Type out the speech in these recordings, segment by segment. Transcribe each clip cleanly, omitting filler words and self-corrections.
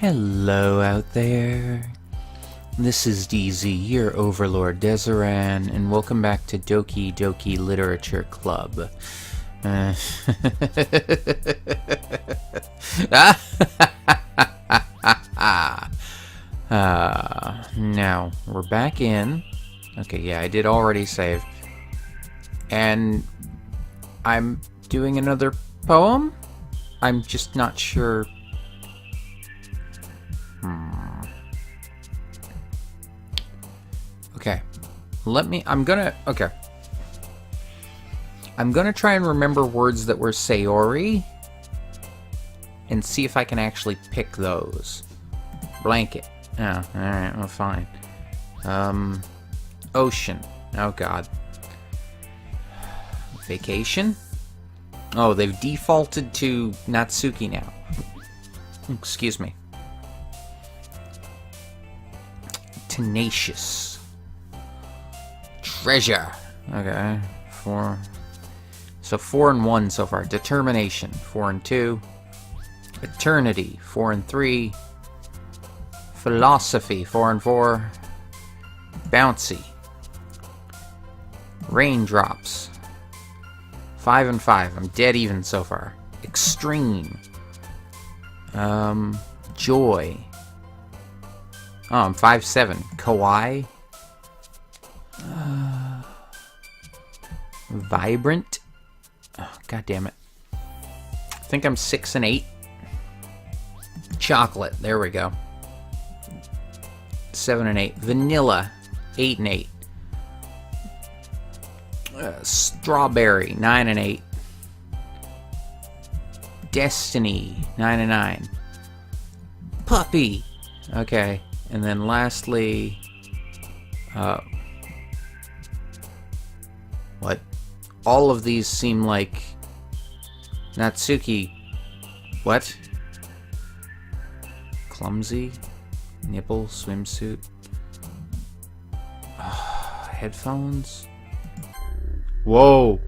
Hello out there. This is DZ, your overlord Dezeran, and welcome back to Doki Doki Literature Club. Now, we're back in. Okay, yeah, I did already save. And I'm doing another poem? I'm just not sure. Okay. I'm gonna try and remember words that were Sayori and see if I can actually pick those. Blanket. Oh, alright, well, fine. Ocean. Oh, God. Vacation? Oh, they've defaulted to Natsuki now. Excuse me. Tenacious. Treasure. Okay. 4. So 4 and 1 so far. Determination. 4 and 2. Eternity. 4 and 3. Philosophy. 4 and 4. Bouncy. Raindrops. 5 and 5. I'm dead even so far. Extreme. Joy. Oh, I'm 5-7. Kawaii. Vibrant. Oh, God damn it. I think I'm 6 and 8. Chocolate. There we go. 7 and 8. Vanilla. 8 and 8. Strawberry. 9 and 8. Destiny. 9 and 9. Puppy. Okay. And then lastly, what? All of these seem like Natsuki. What? Clumsy, nipple, swimsuit, headphones. Whoa.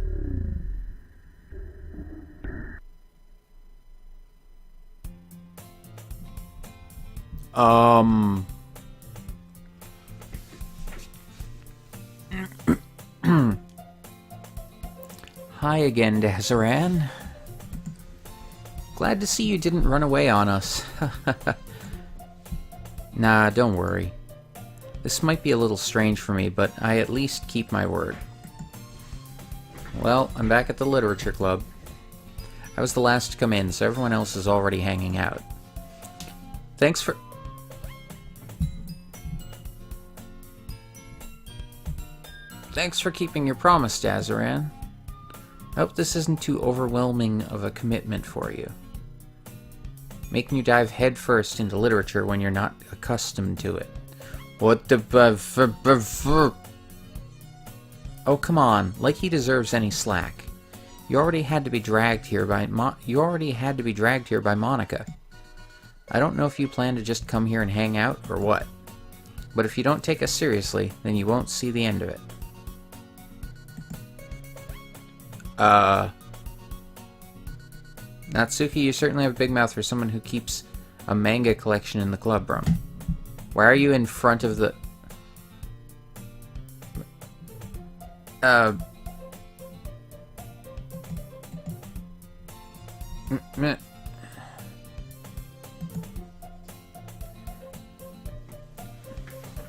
Hi again, Dezeran. Glad to see you didn't run away on us. Nah, don't worry. This might be a little strange for me, but I at least keep my word. Well, I'm back at the Literature Club. I was the last to come in, so everyone else is already hanging out. Thanks for keeping your promise, Dezeran. I hope this isn't too overwhelming of a commitment for you. Making you dive headfirst into literature when you're not accustomed to it. What the Oh, come on. Like he deserves any slack. You already had to be dragged here by Monica. I don't know if you plan to just come here and hang out or what. But if you don't take us seriously, then you won't see the end of it. Natsuki, you certainly have a big mouth for someone who keeps a manga collection in the club room. Why are you in front of the...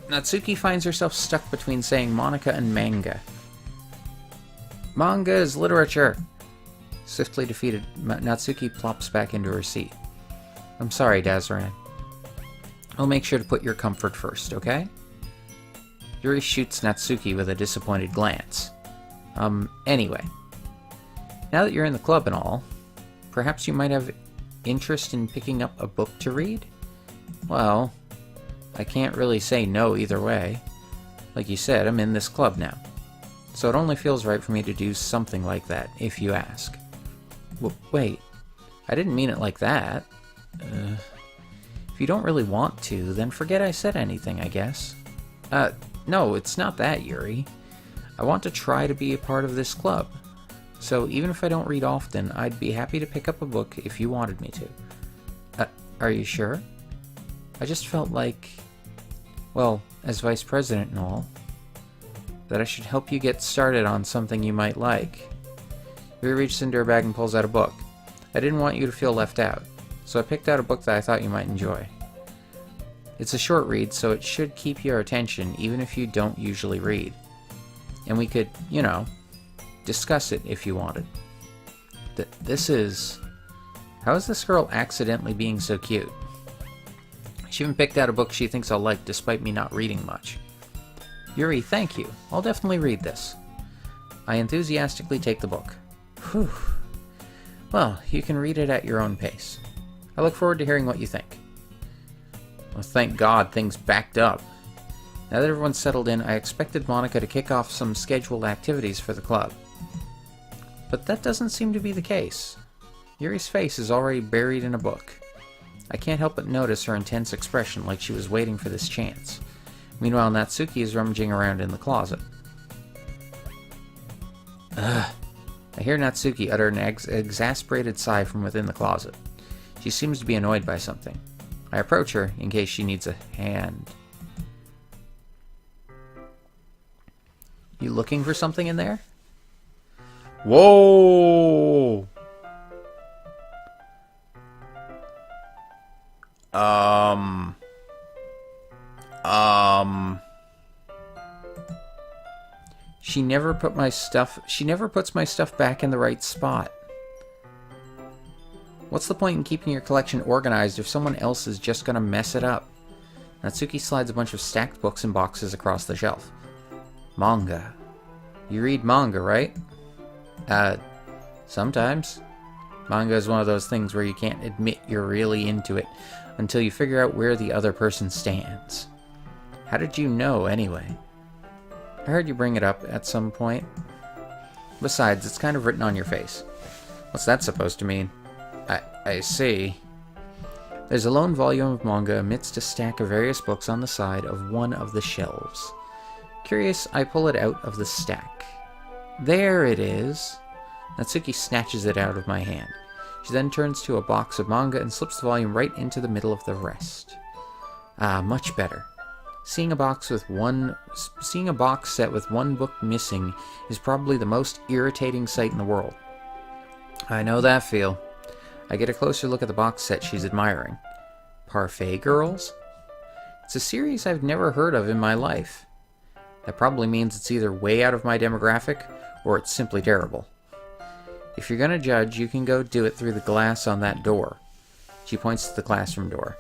Natsuki finds herself stuck between saying Monica and manga. Manga is literature! Swiftly defeated, Natsuki plops back into her seat. I'm sorry, Dezeran. I'll make sure to put your comfort first, okay? Yuri shoots Natsuki with a disappointed glance. Anyway. Now that you're in the club and all, perhaps you might have interest in picking up a book to read? Well, I can't really say no either way. Like you said, I'm in this club now. So it only feels right for me to do something like that, if you ask. Wait, I didn't mean it like that. If you don't really want to, then forget I said anything, I guess. No, it's not that, Yuri. I want to try to be a part of this club. So even if I don't read often, I'd be happy to pick up a book if you wanted me to. Are you sure? I just felt like, well, as vice president and all, that I should help you get started on something you might like. Yuri reaches into her bag and pulls out a book. I didn't want you to feel left out, so I picked out a book that I thought you might enjoy. It's a short read, so it should keep your attention even if you don't usually read. And we could, you know, discuss it if you wanted. This is... How is this girl accidentally being so cute? She even picked out a book she thinks I'll like despite me not reading much. Yuri, thank you. I'll definitely read this. I enthusiastically take the book. Whew. Well, you can read it at your own pace. I look forward to hearing what you think. Well, thank God things backed up. Now that everyone's settled in, I expected Monica to kick off some scheduled activities for the club. But that doesn't seem to be the case. Yuri's face is already buried in a book. I can't help but notice her intense expression, like she was waiting for this chance. Meanwhile, Natsuki is rummaging around in the closet. Ugh. I hear Natsuki utter an exasperated sigh from within the closet. She seems to be annoyed by something. I approach her in case she needs a hand. You looking for something in there? Whoa! She never puts my stuff back in the right spot. What's the point in keeping your collection organized if someone else is just gonna mess it up? Natsuki slides a bunch of stacked books and boxes across the shelf. Manga. You read manga, right? Sometimes. Manga is one of those things where you can't admit you're really into it until you figure out where the other person stands. How did you know, anyway? I heard you bring it up at some point. Besides, it's kind of written on your face. What's that supposed to mean? I see. There's a lone volume of manga amidst a stack of various books on the side of one of the shelves. Curious, I pull it out of the stack. There it is. Natsuki snatches it out of my hand. She then turns to a box of manga and slips the volume right into the middle of the rest. Ah, much better. Seeing a box set with one book missing is probably the most irritating sight in the world. I know that feel. I get a closer look at the box set she's admiring. Parfait Girls? It's a series I've never heard of in my life. That probably means it's either way out of my demographic, or it's simply terrible. If you're gonna judge, you can go do it through the glass on that door. She points to the classroom door.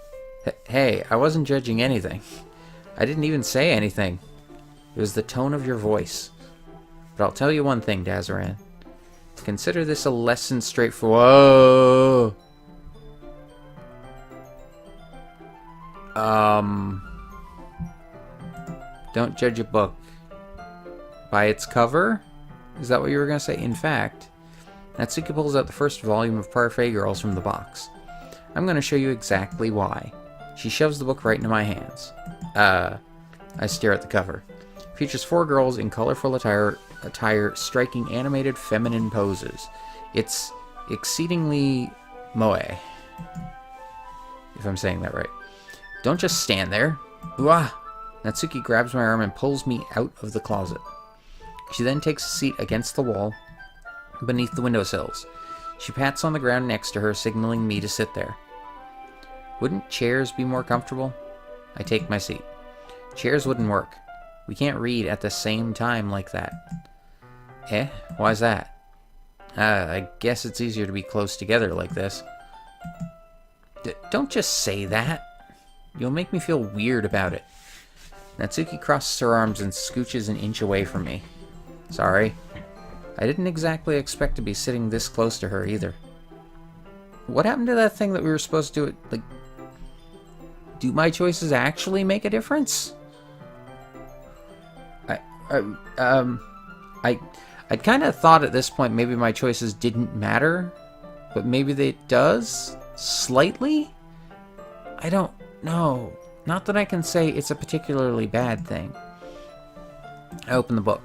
Hey, I wasn't judging anything. I didn't even say anything. It was the tone of your voice. But I'll tell you one thing, Dazaran. Consider this a lesson straight for... Whoa! Don't judge a book by its cover? Is that what you were going to say? In fact, Natsuki pulls out the first volume of Parfait Girls from the box. I'm going to show you exactly why. She shoves the book right into my hands. I stare at the cover. It features 4 girls in colorful attire striking animated feminine poses. It's exceedingly moe, if I'm saying that right. Don't just stand there. Uah! Natsuki grabs my arm and pulls me out of the closet. She then takes a seat against the wall beneath the windowsills. She pats on the ground next to her, signaling me to sit there. Wouldn't chairs be more comfortable? I take my seat. Chairs wouldn't work. We can't read at the same time like that. Eh? Why's that? I guess it's easier to be close together like this. Don't just say that. You'll make me feel weird about it. Natsuki crosses her arms and scooches an inch away from me. Sorry. I didn't exactly expect to be sitting this close to her either. What happened to that thing that we were supposed to do? Like, do my choices actually make a difference? I'd kind of thought at this point maybe my choices didn't matter, but maybe it does? Slightly? I don't know. Not that I can say it's a particularly bad thing. I open the book.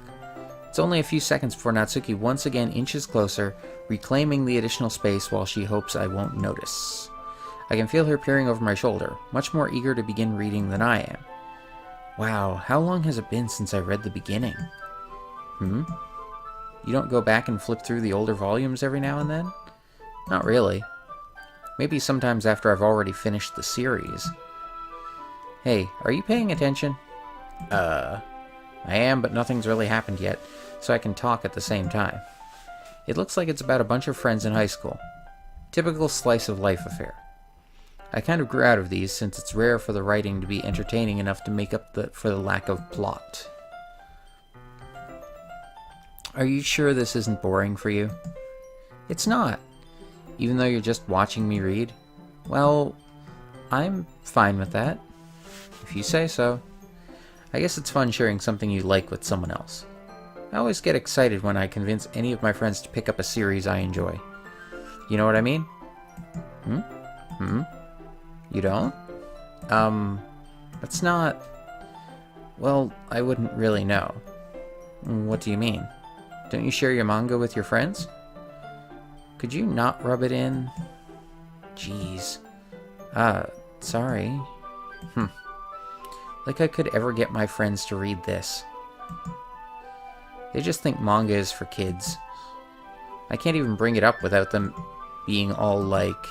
It's only a few seconds before Natsuki once again inches closer, reclaiming the additional space while she hopes I won't notice. I can feel her peering over my shoulder, much more eager to begin reading than I am. Wow, how long has it been since I read the beginning? You don't go back and flip through the older volumes every now and then? Not really. Maybe sometimes after I've already finished the series. Hey, are you paying attention? I am, but nothing's really happened yet, so I can talk at the same time. It looks like it's about a bunch of friends in high school. Typical slice of life affair. I kind of grew out of these since it's rare for the writing to be entertaining enough to make up for the lack of plot. Are you sure this isn't boring for you? It's not. Even though you're just watching me read? Well, I'm fine with that. If you say so. I guess it's fun sharing something you like with someone else. I always get excited when I convince any of my friends to pick up a series I enjoy. You know what I mean? You don't? That's not... Well, I wouldn't really know. What do you mean? Don't you share your manga with your friends? Could you not rub it in? Jeez. Sorry. Like I could ever get my friends to read this. They just think manga is for kids. I can't even bring it up without them being all like,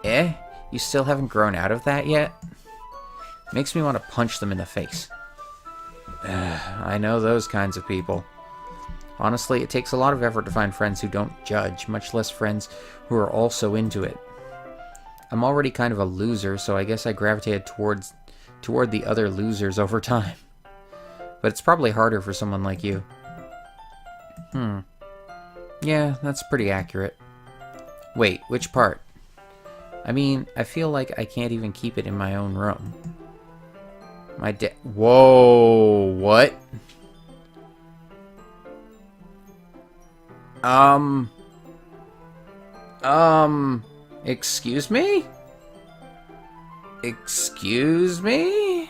you still haven't grown out of that yet? Makes me want to punch them in the face. I know those kinds of people. Honestly, it takes a lot of effort to find friends who don't judge, much less friends who are also into it. I'm already kind of a loser, so I guess I gravitated toward the other losers over time. But it's probably harder for someone like you. Yeah, that's pretty accurate. Wait, which part? I mean, I feel like I can't even keep it in my own room. Whoa, what? Excuse me? Excuse me?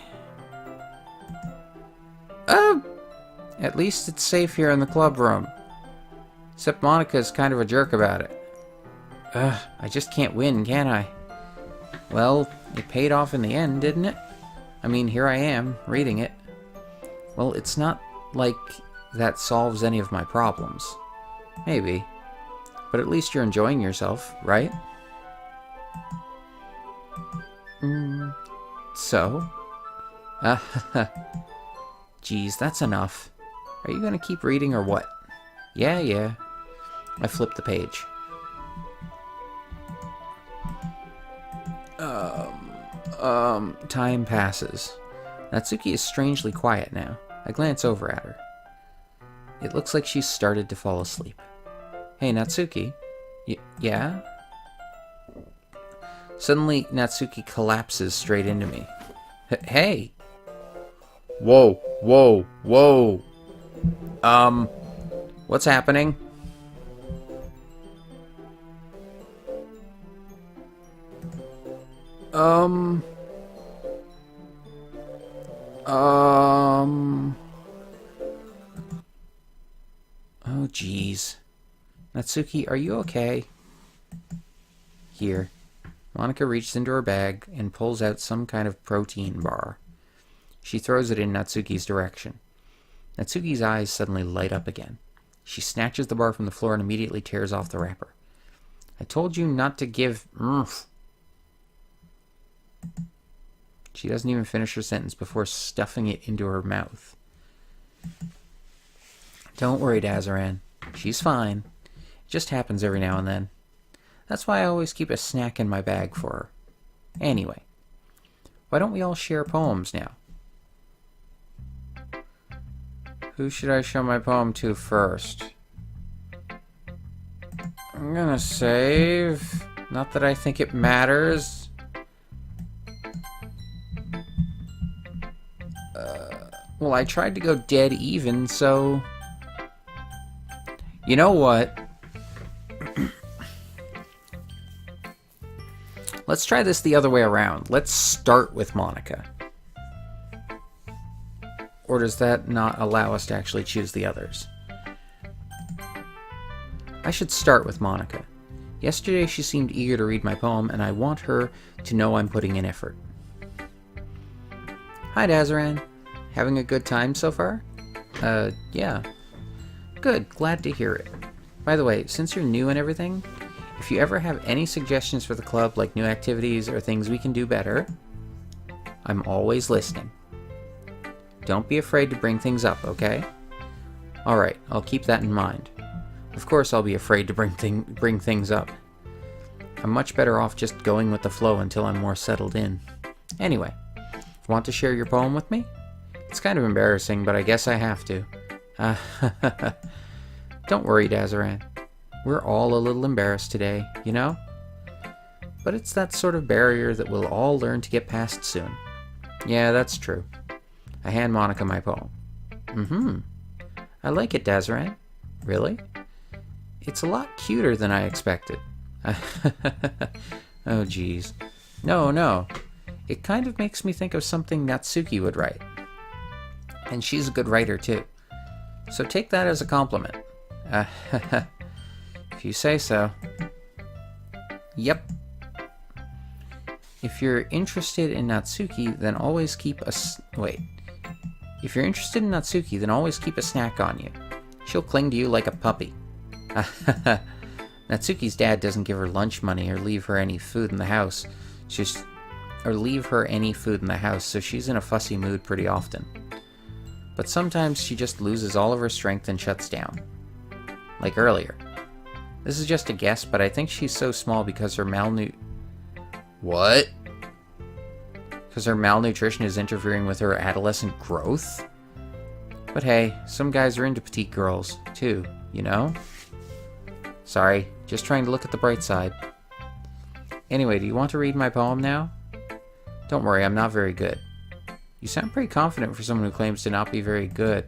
At least it's safe here in the club room. Except Monica's kind of a jerk about it. I just can't win, can I? Well, it paid off in the end, didn't it? I mean, here I am, reading it. Well, it's not like that solves any of my problems. Maybe. But at least you're enjoying yourself, right? So? Geez, that's enough. Are you gonna keep reading or what? Yeah. I flipped the page. Time passes. Natsuki is strangely quiet now. I glance over at her. It looks like she's started to fall asleep. Hey, Natsuki. Yeah? Suddenly, Natsuki collapses straight into me. Hey! Whoa. What's happening? Oh, jeez. Natsuki, are you okay? Here. Monica reaches into her bag and pulls out some kind of protein bar. She throws it in Natsuki's direction. Natsuki's eyes suddenly light up again. She snatches the bar from the floor and immediately tears off the wrapper. I told you not to give... She doesn't even finish her sentence before stuffing it into her mouth. Don't worry, Dazaran. She's fine. It just happens every now and then. That's why I always keep a snack in my bag for her. Anyway, why don't we all share poems now? Who should I show my poem to first? I'm gonna save. Not that I think it matters. Well, I tried to go dead even, so... You know what? Let's try this the other way around. Let's start with Monica. Or does that not allow us to actually choose the others? I should start with Monica. Yesterday she seemed eager to read my poem, and I want her to know I'm putting in effort. Hi, Dazaran. Having a good time so far? Yeah. Good, glad to hear it. By the way, since you're new and everything, if you ever have any suggestions for the club, like new activities or things we can do better, I'm always listening. Don't be afraid to bring things up, okay? Alright, I'll keep that in mind. Of course I'll be afraid to bring things up. I'm much better off just going with the flow until I'm more settled in. Anyway, want to share your poem with me? It's kind of embarrassing, but I guess I have to. Don't worry, Dazaran. We're all a little embarrassed today, you know? But it's that sort of barrier that we'll all learn to get past soon. Yeah, that's true. I hand Monica my poem. I like it, Dazaran. Really? It's a lot cuter than I expected. Oh, geez. No. It kind of makes me think of something Natsuki would write. And she's a good writer, too. So take that as a compliment. If you say so. Yep. If you're interested in Natsuki, then always keep a... If you're interested in Natsuki, then always keep a snack on you. She'll cling to you like a puppy. Natsuki's dad doesn't give her lunch money or leave her any food in the house. So she's in a fussy mood pretty often. But sometimes she just loses all of her strength and shuts down. Like earlier. This is just a guess, but I think she's so small because her What? Because her malnutrition is interfering with her adolescent growth? But hey, some guys are into petite girls, too, you know? Sorry, just trying to look at the bright side. Anyway, do you want to read my poem now? Don't worry, I'm not very good. You sound pretty confident for someone who claims to not be very good.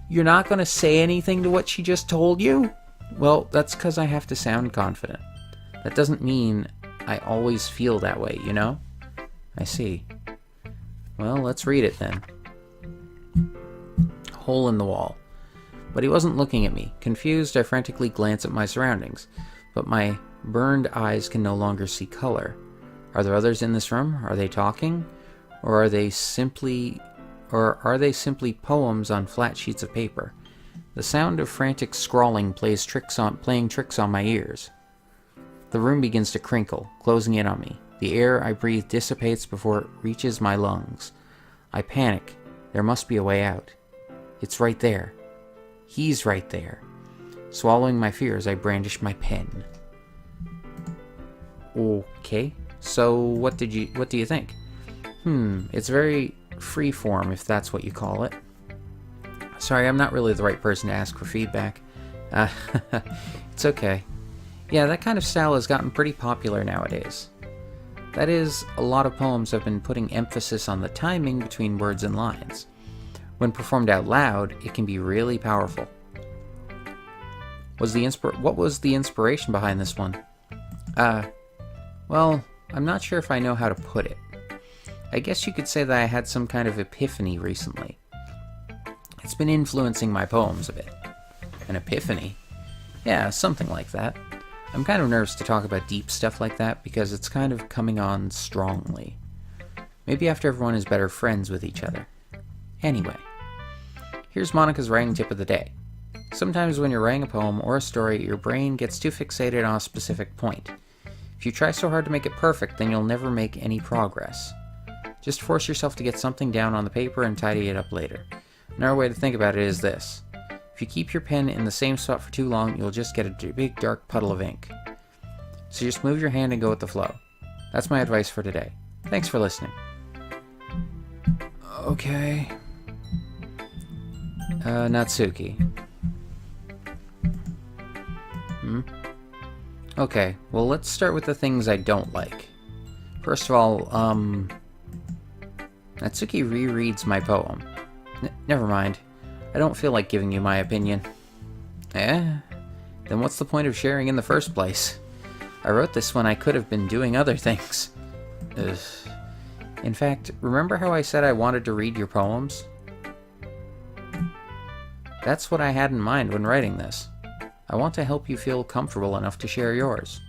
You're not going to say anything to what she just told you? Well, that's because I have to sound confident. That doesn't mean I always feel that way, you know? I see. Well, let's read it then. Hole in the wall. But he wasn't looking at me. Confused, I frantically glance at my surroundings, but my burned eyes can no longer see color. Are there others in this room? Are they talking? Or are they simply poems on flat sheets of paper? The sound of frantic scrawling playing tricks on my ears. The room begins to crinkle, closing in on me. The air I breathe dissipates before it reaches my lungs. I panic. There must be a way out. It's right there. He's right there. Swallowing my fears, I brandish my pen. Okay, so what do you think? It's very free-form, if that's what you call it. Sorry, I'm not really the right person to ask for feedback. It's okay. Yeah, that kind of style has gotten pretty popular nowadays. That is, a lot of poems have been putting emphasis on the timing between words and lines. When performed out loud, it can be really powerful. What was the inspiration behind this one? Well, I'm not sure if I know how to put it. I guess you could say that I had some kind of epiphany recently. It's been influencing my poems a bit. An epiphany? Yeah, something like that. I'm kind of nervous to talk about deep stuff like that because it's kind of coming on strongly. Maybe after everyone is better friends with each other. Anyway, here's Monica's writing tip of the day. Sometimes when you're writing a poem or a story, your brain gets too fixated on a specific point. If you try so hard to make it perfect, then you'll never make any progress. Just force yourself to get something down on the paper and tidy it up later. Another way to think about it is this. If you keep your pen in the same spot for too long, you'll just get a big dark puddle of ink. So just move your hand and go with the flow. That's my advice for today. Thanks for listening. Okay. Natsuki. Okay, well let's start with the things I don't like. First of all, Natsuki rereads my poem. Never mind. I don't feel like giving you my opinion. Then what's the point of sharing in the first place? I wrote this when I could have been doing other things. Ugh. In fact, remember how I said I wanted to read your poems? That's what I had in mind when writing this. I I want to help you feel comfortable enough to share yours.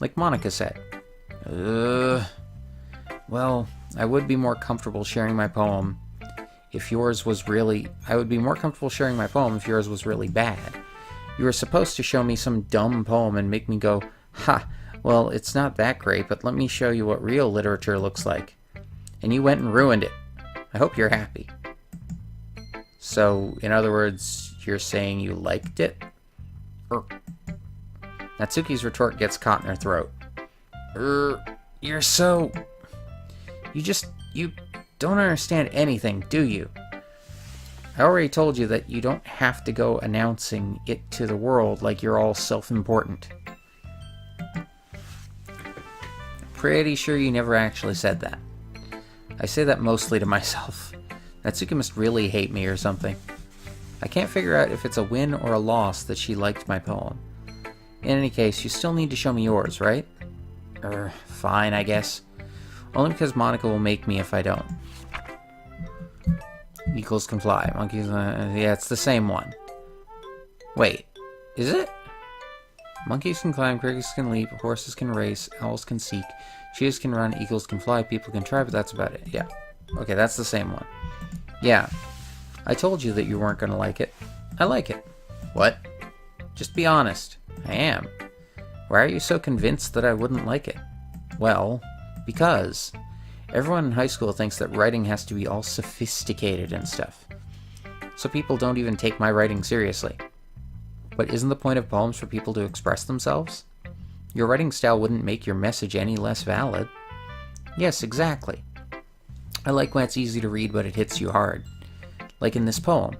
Like Monica said. Well, I would be more comfortable sharing my poem if yours was really... I would be more comfortable sharing my poem if yours was really bad. You were supposed to show me some dumb poem and make me go, ha, well, it's not that great, but let me show you what real literature looks like. And you went and ruined it. I hope you're happy. So, in other words, you're saying you liked it? Natsuki's retort gets caught in her throat. You're so... You don't understand anything, do you? I already told you that you don't have to go announcing it to the world like you're all self-important. Pretty sure you never actually said that. I say that mostly to myself. Natsuki must really hate me or something. I can't figure out if it's a win or a loss that she liked my poem. In any case, you still need to show me yours, right? Fine, I guess. Only because Monica will make me if I don't. Eagles can fly. Monkeys... yeah, it's the same one. Wait. Is it? Monkeys can climb, crickets can leap, horses can race, owls can seek, cheetahs can run, eagles can fly, people can try, but that's about it. Yeah. Okay, that's the same one. Yeah. I told you that you weren't going to like it. I like it. What? Just be honest. I am. Why are you so convinced that I wouldn't like it? Well, because everyone in high school thinks that writing has to be all sophisticated and stuff. So people don't even take my writing seriously. But isn't the point of poems for people to express themselves? Your writing style wouldn't make your message any less valid. Yes, exactly. I like when it's easy to read but it hits you hard. Like in this poem.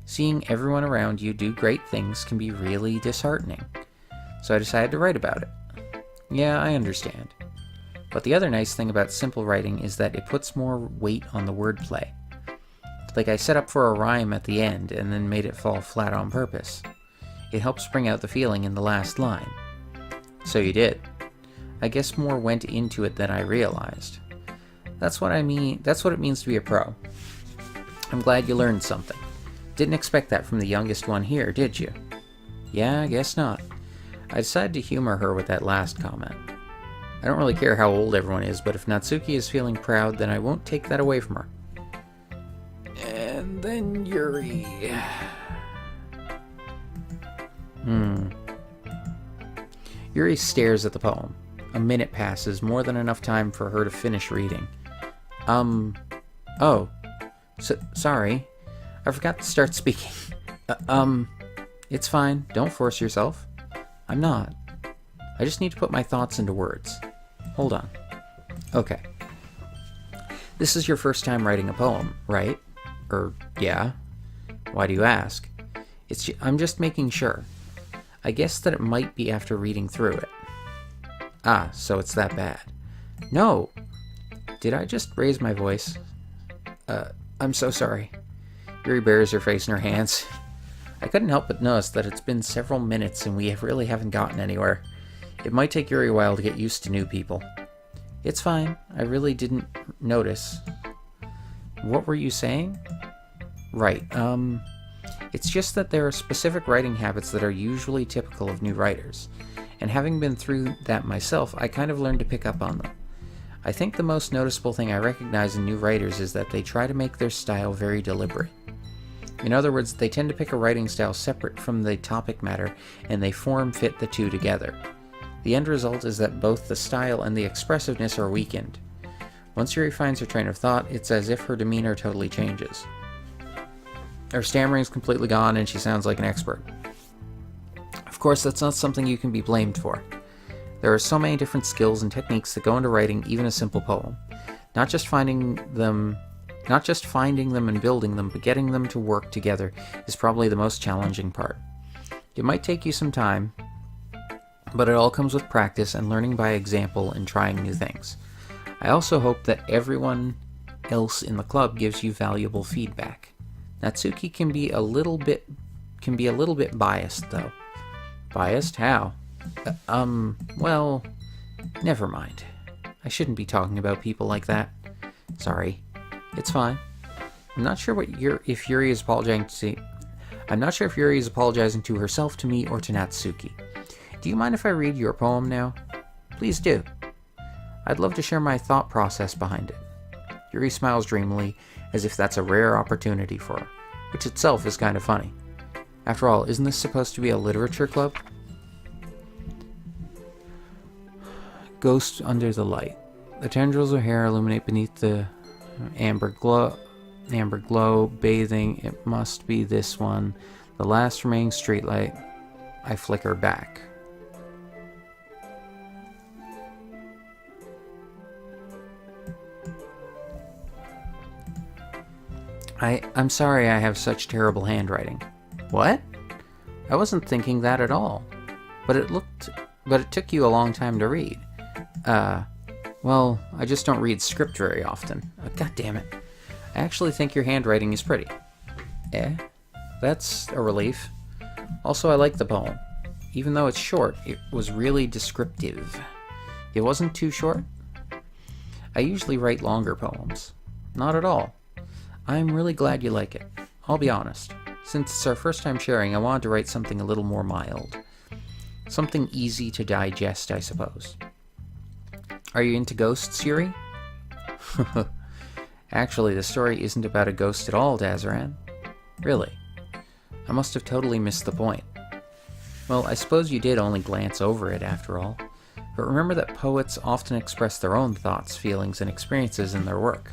Seeing everyone around you do great things can be really disheartening. So I decided to write about it. Yeah, I understand. But the other nice thing about simple writing is that it puts more weight on the wordplay. Like I set up for a rhyme at the end and then made it fall flat on purpose. It helps bring out the feeling in the last line. So you did. I guess more went into it than I realized. That's what I mean. That's what it means to be a pro. I'm glad you learned something. Didn't expect that from the youngest one here, did you? Yeah, I guess not. I decided to humor her with that last comment. I don't really care how old everyone is, but if Natsuki is feeling proud, then I won't take that away from her. And then Yuri... Yuri stares at the poem. A minute passes, more than enough time for her to finish reading. Oh. Sorry. I forgot to start speaking. It's fine. Don't force yourself. I'm not. I just need to put my thoughts into words. Hold on. Okay. This is your first time writing a poem, right? Yeah. Why do you ask? I'm just making sure. I guess that it might be after reading through it. Ah, so it's that bad. No! Did I just raise my voice? I'm so sorry. Yuri buries her face in her hands. I couldn't help but notice that it's been several minutes and we really haven't gotten anywhere. It might take Yuri a while to get used to new people. It's fine. I really didn't notice. What were you saying? Right, it's just that there are specific writing habits that are usually typical of new writers, and having been through that myself, I kind of learned to pick up on them. I think the most noticeable thing I recognize in new writers is that they try to make their style very deliberate. In other words, they tend to pick a writing style separate from the topic matter, and they form-fit the two together. The end result is that both the style and the expressiveness are weakened. Once Yuri finds her train of thought, it's as if her demeanor totally changes. Her stammering is completely gone and she sounds like an expert. Of course, that's not something you can be blamed for. There are so many different skills and techniques that go into writing even a simple poem. Not just finding them and building them, but getting them to work together is probably the most challenging part. It might take you some time, but it all comes with practice and learning by example and trying new things. I also hope that everyone else in the club gives you valuable feedback. Natsuki can be a little bit biased, though. Biased? How? Well, never mind. I shouldn't be talking about people like that. Sorry. It's fine. I'm not sure if Yuri is apologizing to... I'm not sure if Yuri is apologizing to herself, to me, or to Natsuki. Do you mind if I read your poem now? Please do. I'd love to share my thought process behind it. Yuri smiles dreamily, as if that's a rare opportunity for her, which itself is kind of funny. After all, isn't this supposed to be a literature club? Ghost under the light. The tendrils of hair illuminate beneath the amber glow, bathing. It must be this one. The last remaining streetlight. I flicker back. I'm sorry I have such terrible handwriting. What? I wasn't thinking that at all. But it took you a long time to read. Well, I just don't read script very often. God damn it. I actually think your handwriting is pretty. That's a relief. Also, I like the poem. Even though it's short, it was really descriptive. It wasn't too short? I usually write longer poems. Not at all. I'm really glad you like it. I'll be honest. Since it's our first time sharing, I wanted to write something a little more mild. Something easy to digest, I suppose. Are you into ghosts, Yuri? Actually, the story isn't about a ghost at all, Dazaran. Really? I must have totally missed the point. Well, I suppose you did only glance over it, after all. But remember that poets often express their own thoughts, feelings, and experiences in their work.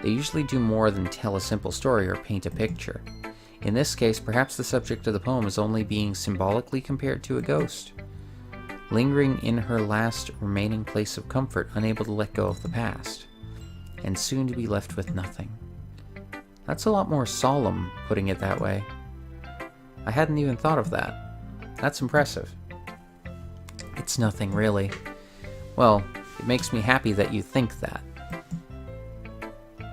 They usually do more than tell a simple story or paint a picture. In this case, perhaps the subject of the poem is only being symbolically compared to a ghost. Lingering in her last remaining place of comfort, unable to let go of the past, and soon to be left with nothing. That's a lot more solemn, putting it that way. I hadn't even thought of that. That's impressive. It's nothing, really. Well, it makes me happy that you think that.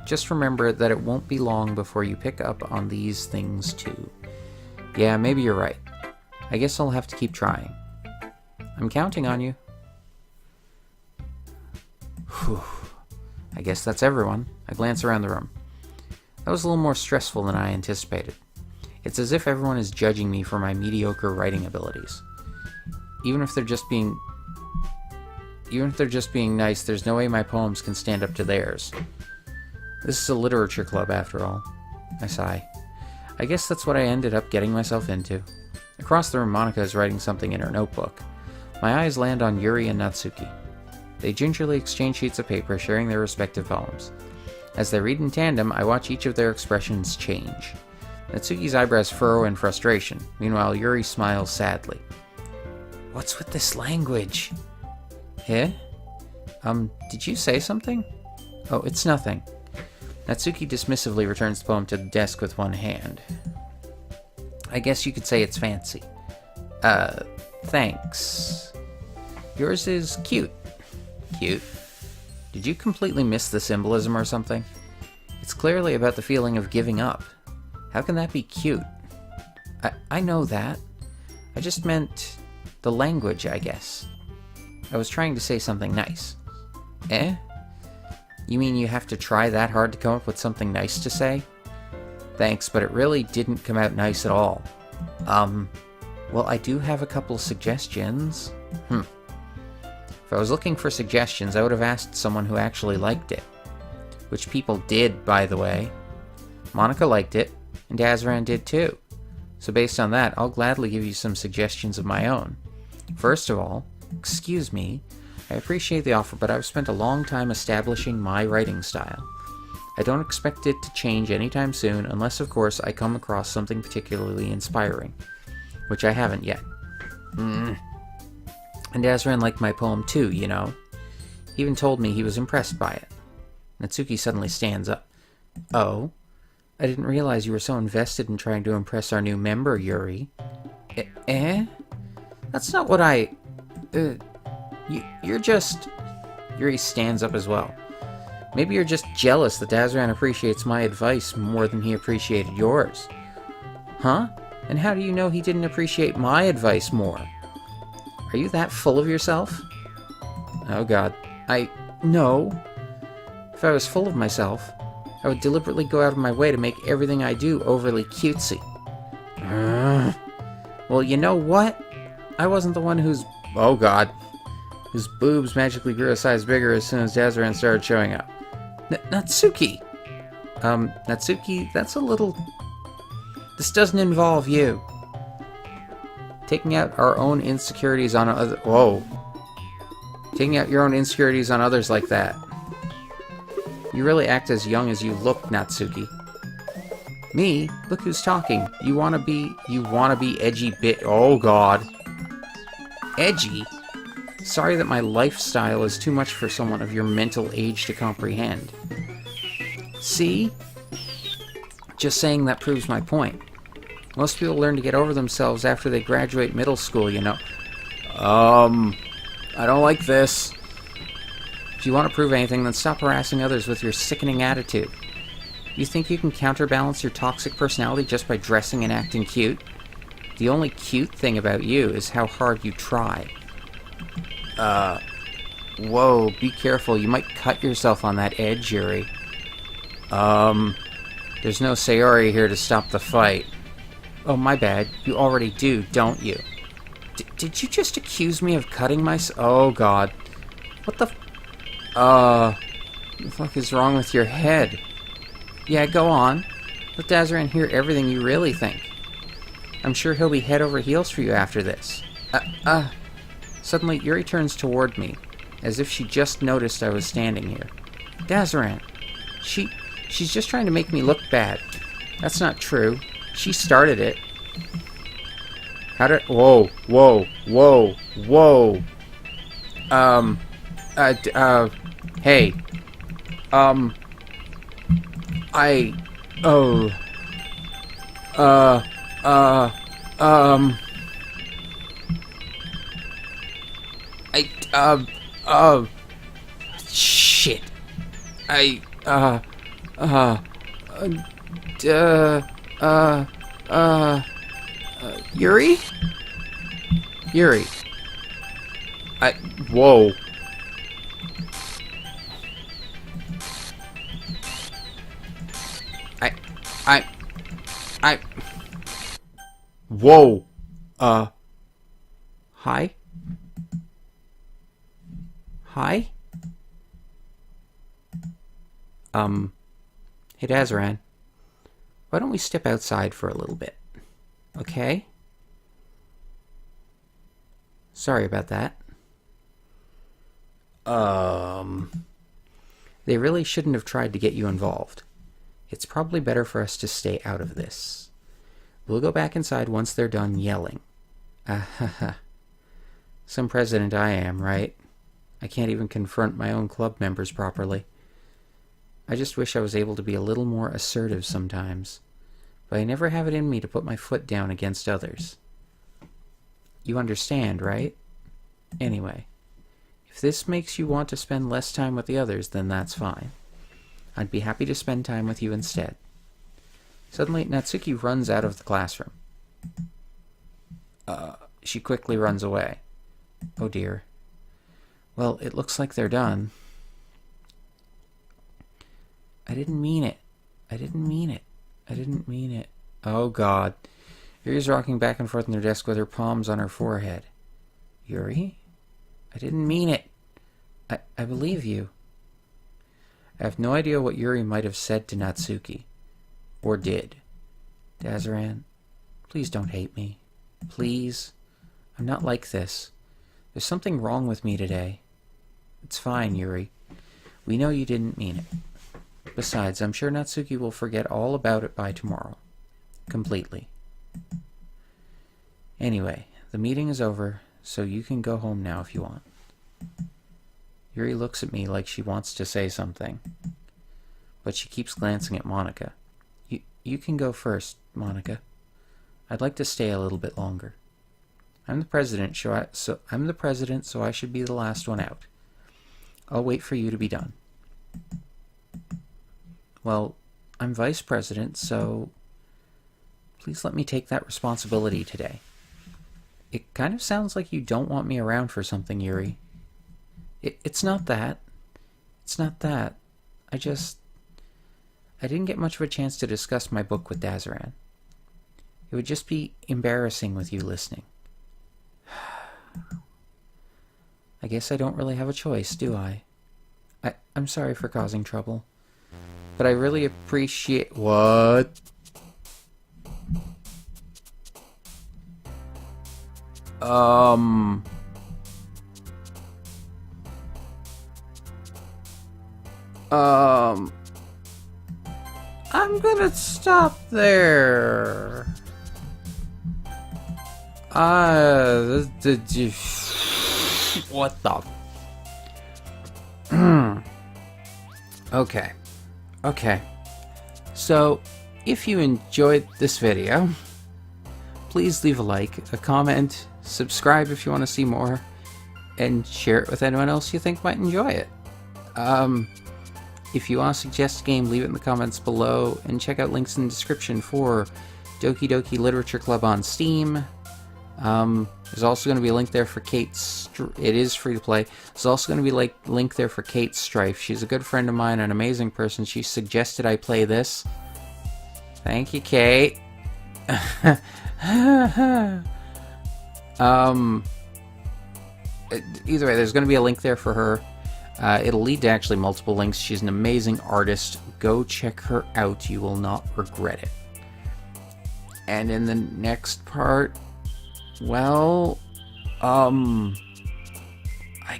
Just remember that it won't be long before you pick up on these things too. Yeah, maybe you're right. I guess I'll have to keep trying. I'm counting on you. Whew. I guess that's everyone. I glance around the room. That was a little more stressful than I anticipated. It's as if everyone is judging me for my mediocre writing abilities. Even if they're just being nice, there's no way my poems can stand up to theirs. This is a literature club, after all. I sigh. I guess that's what I ended up getting myself into. Across the room, Monika is writing something in her notebook. My eyes land on Yuri and Natsuki. They gingerly exchange sheets of paper, sharing their respective poems. As they read in tandem, I watch each of their expressions change. Natsuki's eyebrows furrow in frustration. Meanwhile, Yuri smiles sadly. What's with this language? Eh? Did you say something? Oh, it's nothing. Natsuki dismissively returns the poem to the desk with one hand. I guess you could say it's fancy. Thanks. Yours is cute. Cute? Did you completely miss the symbolism or something? It's clearly about the feeling of giving up. How can that be cute? I know that. I just meant the language, I guess. I was trying to say something nice. Eh? You mean you have to try that hard to come up with something nice to say? Thanks, but it really didn't come out nice at all. Well, I do have a couple suggestions. If I was looking for suggestions, I would have asked someone who actually liked it. Which people did, by the way. Monika liked it, and Dazaran did too. So based on that, I'll gladly give you some suggestions of my own. First of all, excuse me, I appreciate the offer, but I've spent a long time establishing my writing style. I don't expect it to change anytime soon, unless of course I come across something particularly inspiring. Which I haven't yet. And Dazaran liked my poem too, you know. He even told me he was impressed by it. Natsuki suddenly stands up. Oh? I didn't realize you were so invested in trying to impress our new member, Yuri. Eh? That's not what I... You're just... Yuri stands up as well. Maybe you're just jealous that Dazaran appreciates my advice more than he appreciated yours. Huh? And how do you know he didn't appreciate my advice more? Are you that full of yourself? Oh god. No. If I was full of myself, I would deliberately go out of my way to make everything I do overly cutesy. Well, you know what? I wasn't the one whose... Oh, God. Whose boobs magically grew a size bigger as soon as Dazaran started showing up. Natsuki! Natsuki, that's a little... This doesn't involve you. Taking out our own insecurities on other... Whoa. Taking out your own insecurities on others like that. You really act as young as you look, Natsuki. Me? Look who's talking. You wanna be edgy bit... Oh, God. Edgy? Sorry that my lifestyle is too much for someone of your mental age to comprehend. See? Just saying that proves my point. Most people learn to get over themselves after they graduate middle school, you know. I don't like this. If you want to prove anything, then stop harassing others with your sickening attitude. You think you can counterbalance your toxic personality just by dressing and acting cute? The only cute thing about you is how hard you try. Whoa, be careful. You might cut yourself on that edge, Yuri. There's no Sayori here to stop the fight. Oh, my bad. You already do, don't you? Did you just accuse me of cutting myself? Oh, God. What the fuck is wrong with your head? Yeah, go on. Let Dazaran hear everything you really think. I'm sure he'll be head over heels for you after this. Suddenly, Yuri turns toward me, as if she just noticed I was standing here. Dazaran, she's just trying to make me look bad. That's not true. She started it. Whoa. Hey. Shit. Yuri? Yuri. Whoa. Whoa. Hi? Hi? Hey, Dazaran. Why don't we step outside for a little bit? Okay? Sorry about that. They really shouldn't have tried to get you involved. It's probably better for us to stay out of this. We'll go back inside once they're done yelling. Some president I am, right? I can't even confront my own club members properly. I just wish I was able to be a little more assertive sometimes. But I never have it in me to put my foot down against others. You understand, right? Anyway, if this makes you want to spend less time with the others, then that's fine. I'd be happy to spend time with you instead. Suddenly, Natsuki runs out of the classroom. She quickly runs away. Oh dear. Well, it looks like they're done. I didn't mean it. I didn't mean it. I didn't mean it. Oh, God. Yuri's rocking back and forth on her desk with her palms on her forehead. Yuri? I didn't mean it. I believe you. I have no idea what Yuri might have said to Natsuki. Or did. Dazaran, please don't hate me. Please. I'm not like this. There's something wrong with me today. It's fine, Yuri. We know you didn't mean it. Besides, I'm sure Natsuki will forget all about it by tomorrow. Completely. Anyway, the meeting is over, so you can go home now if you want. Yuri looks at me like she wants to say something, but she keeps glancing at Monika. You can go first, Monika. I'd like to stay a little bit longer. I'm the president, so I should be the last one out. I'll wait for you to be done. Well, I'm vice president, so please let me take that responsibility today. It kind of sounds like you don't want me around for something, Yuri. It's not that. It's not that. I didn't get much of a chance to discuss my book with Dazaran. It would just be embarrassing with you listening. I guess I don't really have a choice, do I? I'm sorry for causing trouble. But I really appreciate... What? I'm gonna stop there. What the... Okay. Okay. So, if you enjoyed this video, please leave a like, a comment, subscribe if you want to see more, and share it with anyone else you think might enjoy it. If you want to suggest a game, leave it in the comments below, and check out links in the description for Doki Doki Literature Club on Steam. There's also going to be a link there for Kate's... It is free to play. There's also going to be a link there for Kate's Strife. She's a good friend of mine, an amazing person. She suggested I play this. Thank you, Kate. Either way, there's going to be a link there for her. It'll lead to actually multiple links. She's an amazing artist. Go check her out. You will not regret it. And in the next part, well, I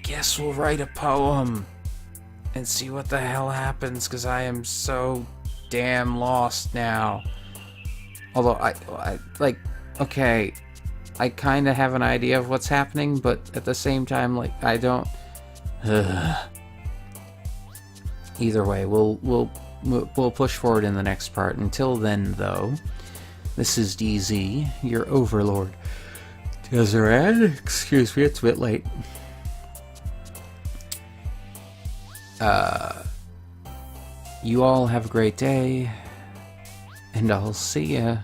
guess we'll write a poem and see what the hell happens, because I am so damn lost now. Although, okay, I kind of have an idea of what's happening, but at the same time, I don't... Either way, we'll push forward in the next part. Until then, though, this is DZ, your overlord. Deseret, excuse me, it's a bit late. You all have a great day, and I'll see ya.